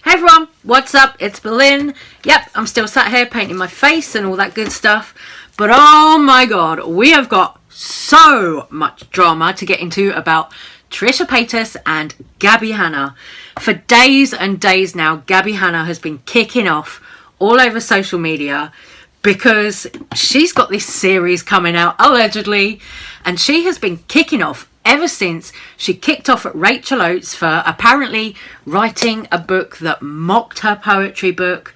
Hey everyone, what's up? It's Berlin. Yep, I'm still sat here painting my face and all that good stuff. But oh my god, we have got so much drama to get into about Trisha Paytas and Gabbie Hanna. For days and days now, Gabbie Hanna has been kicking off all over social media because she's got this series coming out, allegedly, and she has been kicking off ever since she kicked off at Rachel Oates for apparently writing a book that mocked her poetry book.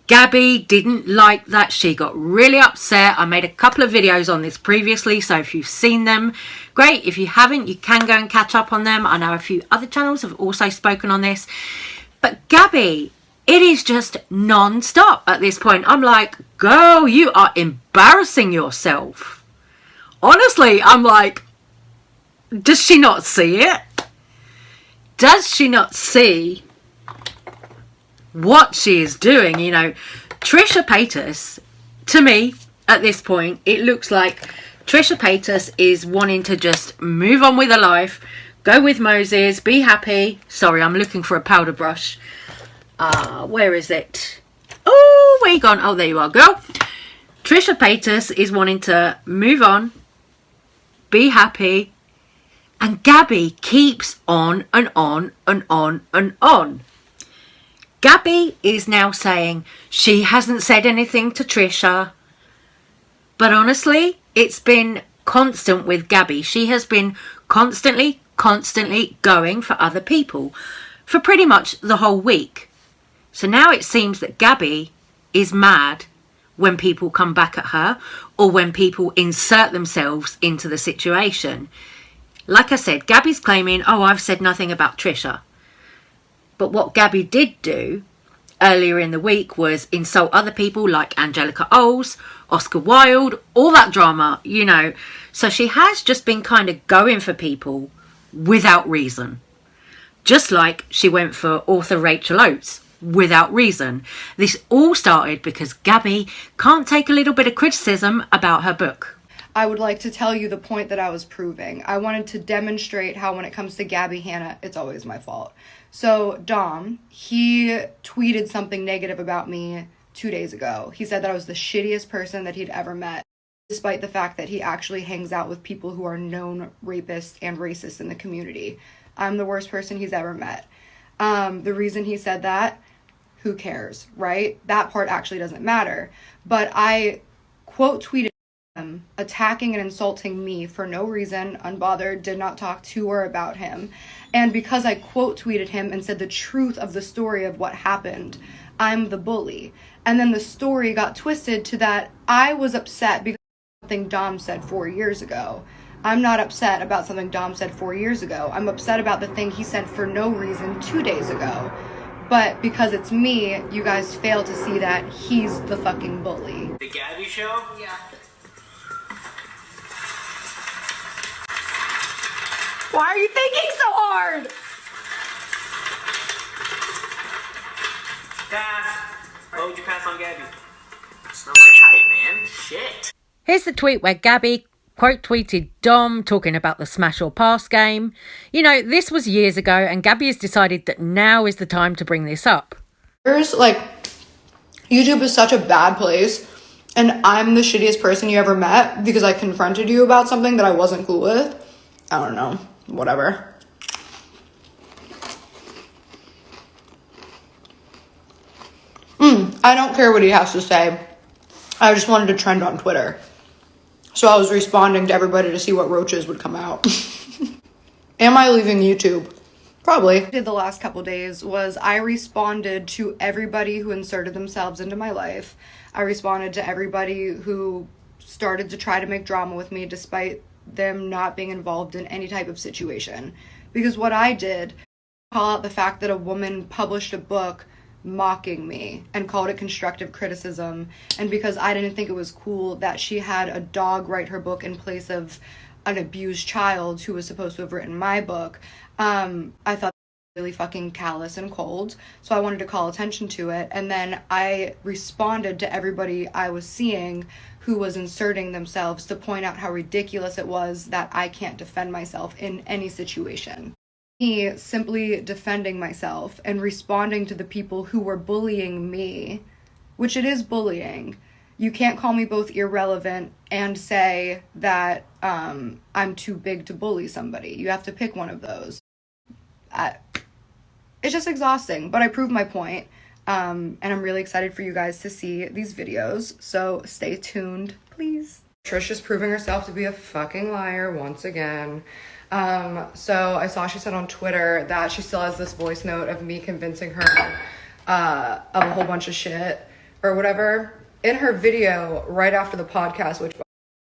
Gabbie didn't like that. She got really upset. I made a couple of videos on this previously, so if you've seen them, great. If you haven't, you can go and catch up on them. I know a few other channels have also spoken on this. But Gabbie, it is just non-stop at this point. I'm like, girl, you are embarrassing yourself. Honestly, I'm like, does she not see it? Does she not see what she is doing? You know, Trisha Paytas, to me, at this point, it looks like Trisha Paytas is wanting to just move on with her life, go with Moses, be happy. Sorry, I'm looking for a powder brush. Where is it? Oh, where you gone? Oh, there you are, girl. Trisha Paytas is wanting to move on, be happy, and Gabbie keeps on and on and on and on. Gabbie is now saying she hasn't said anything to Trisha. But honestly, it's been constant with Gabbie. She has been constantly going for other people for pretty much the whole week. So now it seems that Gabbie is mad when people come back at her or when people insert themselves into the situation. Like I said, Gabbie's claiming, oh, I've said nothing about Trisha. But what Gabbie did do earlier in the week was insult other people like Angelica Oles, Oscar Wilde, all that drama, you know. So she has just been kind of going for people without reason. Just like she went for author Rachel Oates without reason. This all started because Gabbie can't take a little bit of criticism about her book. I would like to tell you the point that I was proving. I wanted to demonstrate how when it comes to Gabbie Hanna, it's always my fault. So Dom, he tweeted something negative about me 2 days ago. He said that I was the shittiest person that he'd ever met, despite the fact that he actually hangs out with people who are known rapists and racists in the community. I'm the worst person he's ever met. The reason he said that, who cares, right? That part actually doesn't matter. But I quote tweeted him, attacking and insulting me for no reason, unbothered, did not talk to or about him. And because I quote tweeted him and said the truth of the story of what happened, I'm the bully. And then the story got twisted to that I was upset because of something Dom said 4 years ago. I'm not upset about something Dom said 4 years ago. I'm upset about the thing he said for no reason 2 days ago. But because it's me, you guys fail to see that he's the fucking bully. The Gabbie show? Yeah. Why are you thinking so hard? Pass. Why would you pass on Gabbie? It's not my type, man. Shit. Here's the tweet where Gabbie quote tweeted Dom talking about the smash or pass game. You know, this was years ago and Gabbie has decided that now is the time to bring this up. Like, YouTube is such a bad place, and I'm the shittiest person you ever met because I confronted you about something that I wasn't cool with. I don't know. Whatever. I don't care what he has to say. I just wanted to trend on Twitter. So I was responding to everybody to see what roaches would come out. Am I leaving YouTube? Probably. What I did the last couple days was I responded to everybody who inserted themselves into my life. I responded to everybody who started to try to make drama with me despite them not being involved in any type of situation. Because what I did, call out the fact that a woman published a book mocking me and called it constructive criticism, and because I didn't think it was cool that she had a dog write her book in place of an abused child who was supposed to have written my book, I thought really fucking callous and cold, so I wanted to call attention to it. And then I responded to everybody I was seeing who was inserting themselves to point out how ridiculous it was that I can't defend myself in any situation. Me simply defending myself and responding to the people who were bullying me, which it is bullying. You can't call me both irrelevant and say that I'm too big to bully somebody. You have to pick one of those. It's just exhausting, but I proved my point. And I'm really excited for you guys to see these videos. So stay tuned, please. Trisha's proving herself to be a fucking liar once again. So I saw she said on Twitter that she still has this voice note of me convincing her of a whole bunch of shit or whatever. In her video right after the podcast, which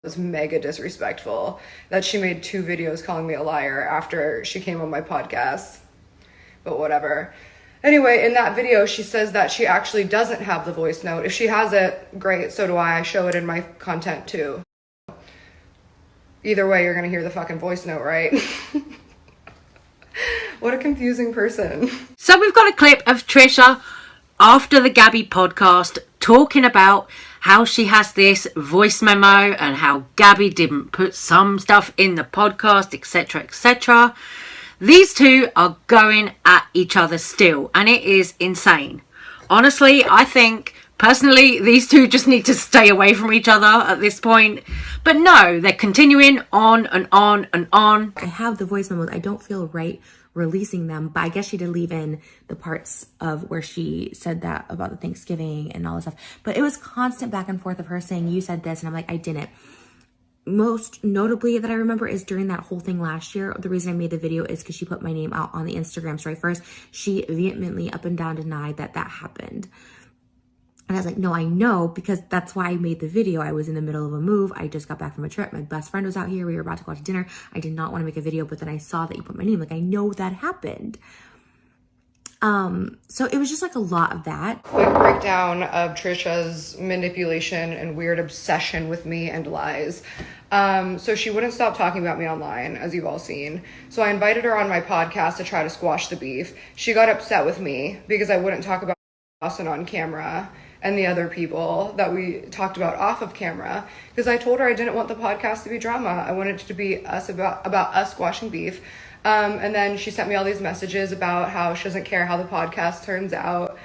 was mega disrespectful, that she made 2 videos calling me a liar after she came on my podcast. But whatever. Anyway, in that video, she says that she actually doesn't have the voice note. If she has it, great, so do I. I show it in my content too. Either way, you're gonna hear the fucking voice note, right? What a confusing person. So we've got a clip of Trisha after the Gabbie podcast talking about how she has this voice memo and how Gabbie didn't put some stuff in the podcast, etc., etc. These two are going at each other still, and it is insane. Honestly, I think personally these two just need to stay away from each other at this point. But no, they're continuing on and on and on. I have the voice memos. I don't feel right releasing them, but I guess she did leave in the parts of where she said that about the Thanksgiving and all this stuff. But it was constant back and forth of her saying, you said this, and I'm like, I didn't. Most notably that I remember is during that whole thing last year. The reason I made the video is because she put my name out on the Instagram story first. She vehemently up and down denied that that happened. And I was like, no, I know, because that's why I made the video. I was in the middle of a move. I just got back from a trip. My best friend was out here. We were about to go out to dinner. I did not want to make a video, but then I saw that you put my name. Like, I know that happened. So it was just like a lot of that. Quick breakdown of Trisha's manipulation and weird obsession with me and lies. So she wouldn't stop talking about me online, as you've all seen. So I invited her on my podcast to try to squash the beef. She got upset with me because I wouldn't talk about Austin on camera and the other people that we talked about off of camera, because I told her I didn't want the podcast to be drama. I wanted it to be us about us squashing beef. And then she sent me all these messages about how she doesn't care how the podcast turns out.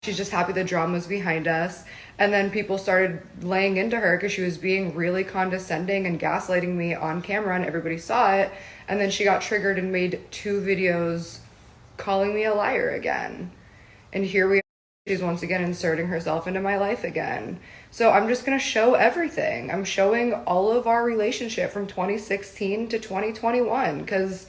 She's just happy the drama's behind us. And then people started laying into her because she was being really condescending and gaslighting me on camera, and everybody saw it. And then she got triggered and made 2 videos calling me a liar again. And here we are. She's once again inserting herself into my life again. So I'm just going to show everything. I'm showing all of our relationship from 2016 to 2021 because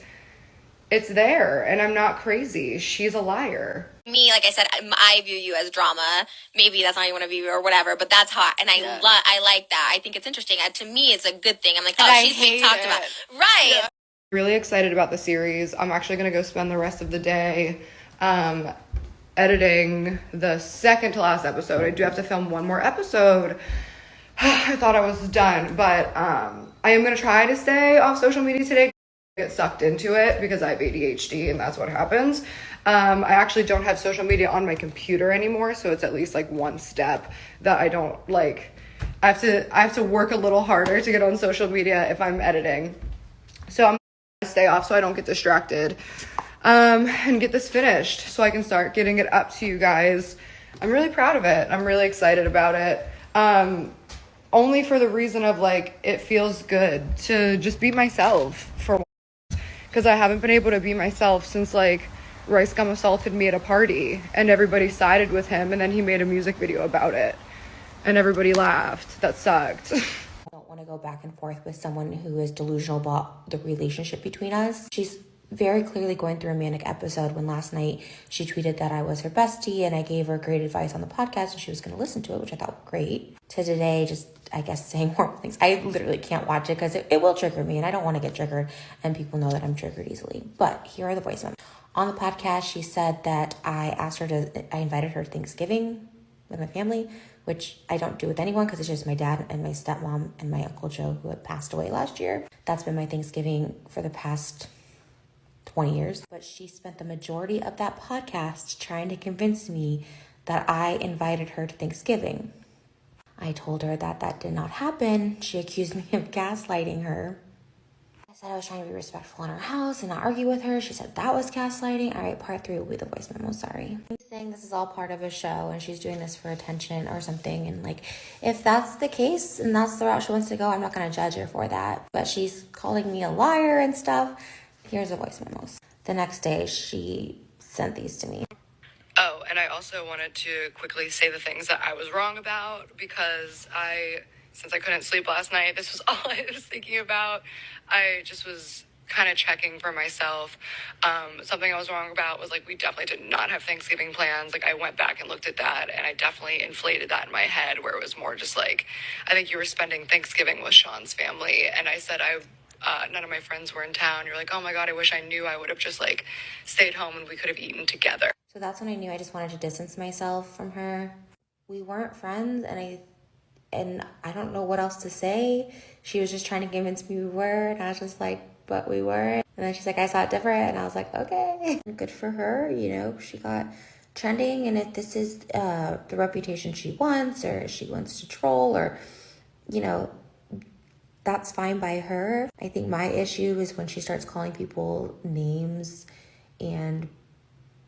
it's there, and I'm not crazy. She's a liar. Me, like I said, I view you as drama. Maybe that's not you want to view or whatever, but that's hot, and I like that. I think it's interesting. To me, it's a good thing. I'm like, oh, she's being talked about. Right. Yeah. Really excited about the series. I'm actually going to go spend the rest of the day editing the second to last episode. I do have to film one more episode. I thought I was done, but I am going to try to stay off social media today. Get sucked into it because I have ADHD and that's what happens. I actually don't have social media on my computer anymore, so it's at least like one step that I don't like. I have to work a little harder to get on social media if I'm editing. So I'm gonna stay off so I don't get distracted. And get this finished so I can start getting it up to you guys. I'm really proud of it. I'm really excited about it. Only for the reason of like, it feels good to just be myself for once. Because I haven't been able to be myself since like Rice Gum assaulted me at a party and everybody sided with him, and then he made a music video about it and everybody laughed. That sucked. I don't want to go back and forth with someone who is delusional about the relationship between us. She's very clearly going through a manic episode when last night she tweeted that I was her bestie and I gave her great advice on the podcast and she was going to listen to it, which I thought was great. To today, just, I guess, saying horrible things. I literally can't watch it because it will trigger me and I don't want to get triggered, and people know that I'm triggered easily. But here are the voice memos. On the podcast, she said that I invited her to Thanksgiving with my family, which I don't do with anyone because it's just my dad and my stepmom and my Uncle Joe, who had passed away last year. That's been my Thanksgiving for the past 20 years. But she spent the majority of that podcast trying to convince me that I invited her to Thanksgiving. I told her that that did not happen. She accused me of gaslighting her. said I was trying to be respectful in her house and not argue with her. She said that was gaslighting. All right, part 3 will be the voice memo, sorry. She's saying this is all part of a show and she's doing this for attention or something. And like, if that's the case and that's the route she wants to go, I'm not going to judge her for that. But she's calling me a liar and stuff. Here's the voice memos. The next day, she sent these to me. Oh, and I also wanted to quickly say the things that I was wrong about because since I couldn't sleep last night, this was all I was thinking about. I just was kind of checking for myself. Something I was wrong about was, like, we definitely did not have Thanksgiving plans. Like, I went back and looked at that, and I definitely inflated that in my head where it was more just like, I think you were spending Thanksgiving with Sean's family, and I said none of my friends were in town. You're like, oh my God, I wish I knew. I would have just, like, stayed home and we could have eaten together. So that's when I knew I just wanted to distance myself from her. We weren't friends, and I don't know what else to say. She was just trying to convince me we were, and I was just like, but we weren't. And then she's like, I saw it different, and I was like, okay. Good for her, you know, she got trending, and if this is the reputation she wants, or she wants to troll, or, you know, that's fine by her. I think my issue is when she starts calling people names and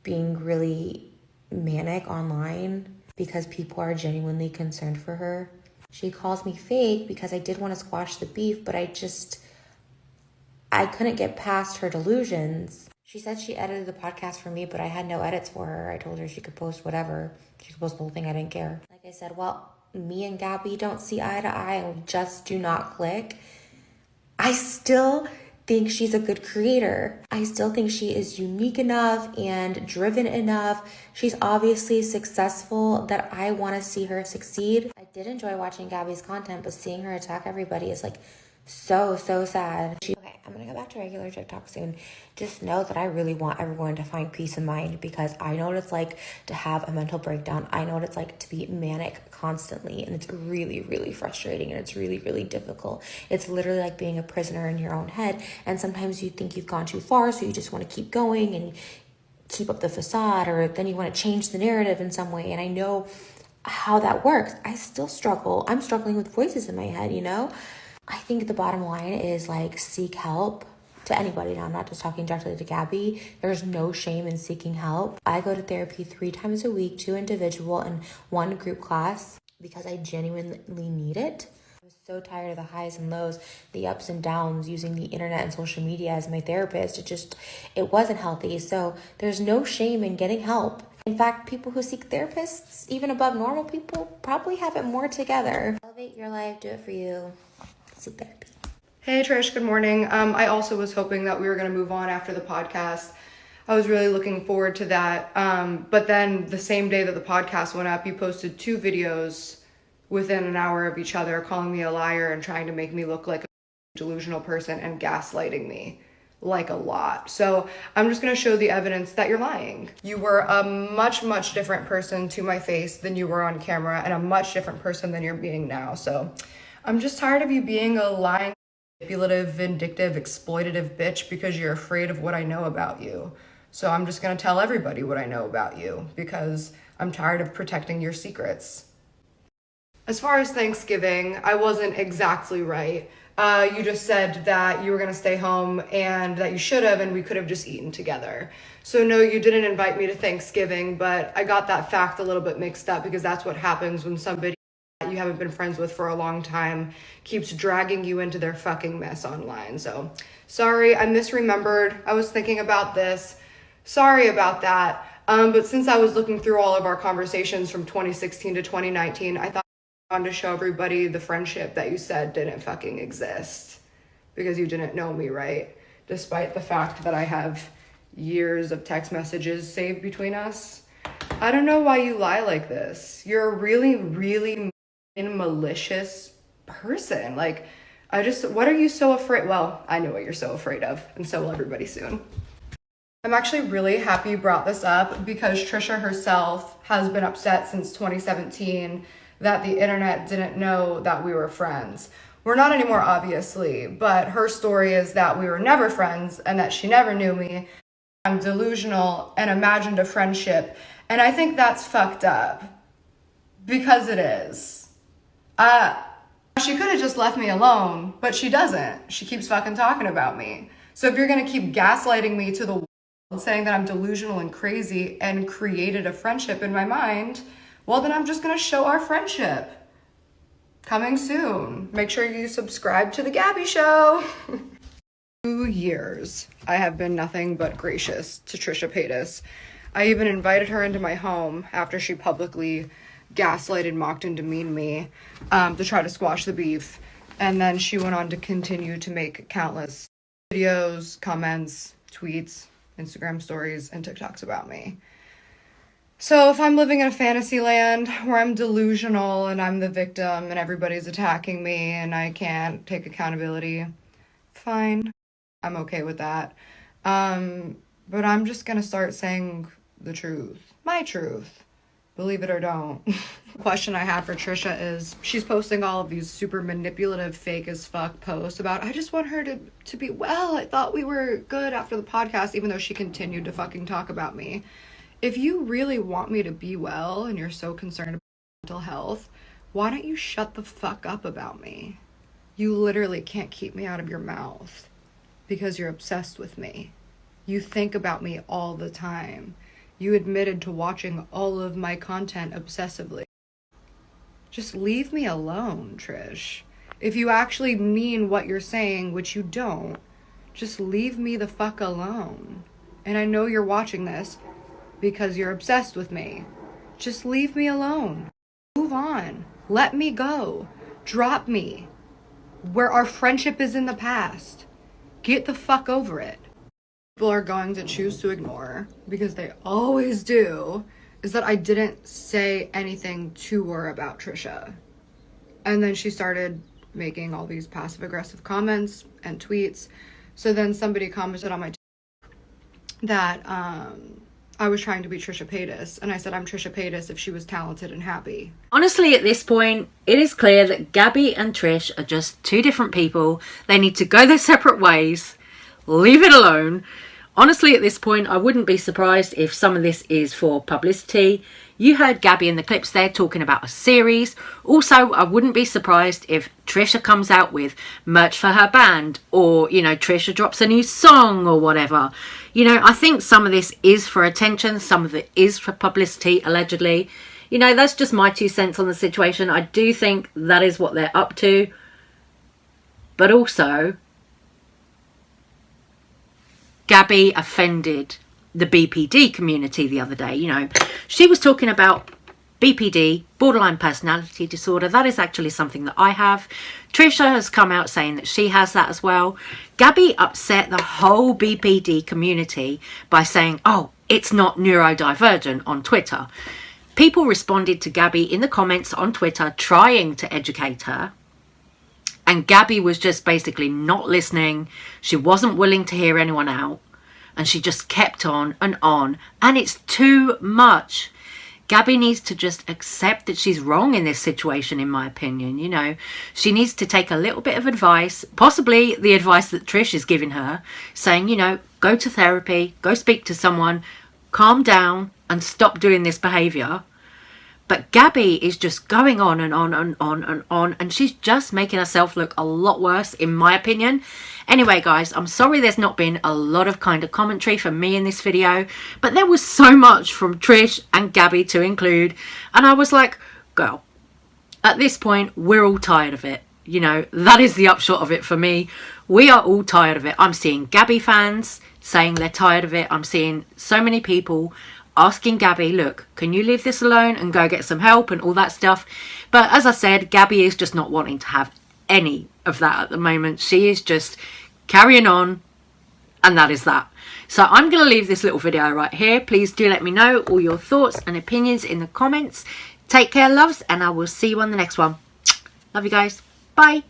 being really manic online because people are genuinely concerned for her. She calls me fake because I did want to squash the beef, but I couldn't get past her delusions. She said she edited the podcast for me, but I had no edits for her. I told her she could post whatever. She could post the whole thing. I didn't care. Like I said, well, me and Gabbie don't see eye to eye and we just do not click. I still think she's a good creator. I still think she is unique enough and driven enough. She's obviously successful that I want to see her succeed. I did enjoy watching Gabbie's content, but seeing her attack everybody is like so sad. Okay, I'm gonna go back to regular TikTok soon. Just know that I really want everyone to find peace of mind because I know what it's like to have a mental breakdown. I know what it's like to be manic constantly, and it's really frustrating and it's really difficult. It's literally like being a prisoner in your own head, and sometimes you think you've gone too far, so you just want to keep going and keep up the facade, or then you want to change the narrative in some way. And I know how that works. I still struggle. I'm struggling with voices in my head, you know? I think the bottom line is like seek help to anybody. Now, I'm not just talking directly to Gabbie. There's no shame in seeking help. I go to therapy 3 times a week, 2 individual and 1 group class because I genuinely need it. I'm so tired of the highs and lows, the ups and downs, using the internet and social media as my therapist. It wasn't healthy. So there's no shame in getting help. In fact, people who seek therapists, even above normal people, probably have it more together. Elevate your life, do it for you. Seek therapy. Hey Trish, good morning. I also was hoping that we were going to move on after the podcast. I was really looking forward to that. But then the same day that the podcast went up, you posted 2 videos within an hour of each other, calling me a liar and trying to make me look like a delusional person and gaslighting me like a lot. So I'm just going to show the evidence that you're lying. You were a much different person to my face than you were on camera, and a much different person than you're being now. So I'm just tired of you being a lying, manipulative, vindictive, exploitative bitch because you're afraid of what I know about you. So I'm just going to tell everybody what I know about you because I'm tired of protecting your secrets. As far as Thanksgiving, I wasn't exactly right. You just said that you were going to stay home and that you should have, and we could have just eaten together. So no, you didn't invite me to Thanksgiving, but I got that fact a little bit mixed up because that's what happens when somebody you haven't been friends with for a long time keeps dragging you into their fucking mess online. So sorry, I misremembered. I was thinking about this. Sorry about that. But since I was looking through all of our conversations from 2016 to 2019, I thought I wanted to show everybody the friendship that you said didn't fucking exist because you didn't know me, right? Despite the fact that I have years of text messages saved between us. I don't know why you lie like this. You're a really malicious person. Like, what are you so afraid? Well, I know what you're so afraid of, and so will everybody soon. I'm actually really happy you brought this up because Trisha herself has been upset since 2017 that the internet didn't know that we were friends. We're not anymore, obviously, but her story is that we were never friends and that she never knew me. I'm delusional and imagined a friendship, and I think that's fucked up because it is. She could have just left me alone, but she doesn't. She keeps fucking talking about me. So if you're gonna keep gaslighting me to the world, saying that I'm delusional and crazy and created a friendship in my mind, well, then I'm just gonna show our friendship. Coming soon. Make sure you subscribe to The Gabbie Show. 2 years, I have been nothing but gracious to Trisha Paytas. I even invited her into my home after she publicly gaslighted, mocked, and demeaned me to try to squash the beef. And then she went on to continue to make countless videos, comments, tweets, Instagram stories, and TikToks about me. So if I'm living in a fantasy land where I'm delusional and I'm the victim and everybody's attacking me and I can't take accountability, fine. I'm okay with that. But I'm just gonna start saying the truth. My truth. Believe it or don't. The question I have for Trisha is, she's posting all of these super manipulative, fake as fuck posts about, I just want her to be well. I thought we were good after the podcast, even though she continued to fucking talk about me. If you really want me to be well and you're so concerned about mental health, why don't you shut the fuck up about me? You literally can't keep me out of your mouth because you're obsessed with me. You think about me all the time. You admitted to watching all of my content obsessively. Just leave me alone, Trish. If you actually mean what you're saying, which you don't, just leave me the fuck alone. And I know you're watching this because you're obsessed with me. Just leave me alone. Move on. Let me go. Drop me. Where our friendship is in the past. Get the fuck over it. People are going to choose to ignore, because they always do, is that I didn't say anything to her about Trisha. And then she started making all these passive-aggressive comments and tweets. So then somebody commented on my that I was trying to be Trisha Paytas, and I said I'm Trisha Paytas if she was talented and happy. Honestly, at this point, it is clear that Gabbie and Trish are just two different people. They need to go their separate ways. Leave it alone. Honestly, at this point, I wouldn't be surprised if some of this is for publicity. You heard Gabbie in the clips there talking about a series. Also, I wouldn't be surprised if Trisha comes out with merch for her band, or, you know, Trisha drops a new song or whatever. You know, I think some of this is for attention. Some of it is for publicity, allegedly. You know, that's just my 2 cents on the situation. I do think that is what they're up to. But also, Gabbie offended the BPD community the other day. You know, she was talking about BPD, borderline personality disorder. That is actually something that I have. Trisha has come out saying that she has that as well. Gabbie upset the whole BPD community by saying, oh, it's not neurodivergent on Twitter. People responded to Gabbie in the comments on Twitter trying to educate her. And Gabbie was just basically not listening. She wasn't willing to hear anyone out. And she just kept on. And it's too much. Gabbie needs to just accept that she's wrong in this situation, in my opinion. You know, she needs to take a little bit of advice, possibly the advice that Trish is giving her, saying, you know, go to therapy, go speak to someone, calm down and stop doing this behaviour. But Gabbie is just going on, and she's just making herself look a lot worse, in my opinion. Anyway, guys, I'm sorry there's not been a lot of kind of commentary from me in this video, but there was so much from Trish and Gabbie to include, and I was like, girl, at this point, we're all tired of it. You know, that is the upshot of it for me. We are all tired of it. I'm seeing Gabbie fans saying they're tired of it. I'm seeing so many people asking Gabbie, look, can you leave this alone and go get some help and all that stuff. But as I said, Gabbie is just not wanting to have any of that at the moment. She is just carrying on, and that is that. So I'm going to leave this little video right here. Please do let me know all your thoughts and opinions in the comments. Take care, loves, and I will see you on the next one. Love you guys. Bye.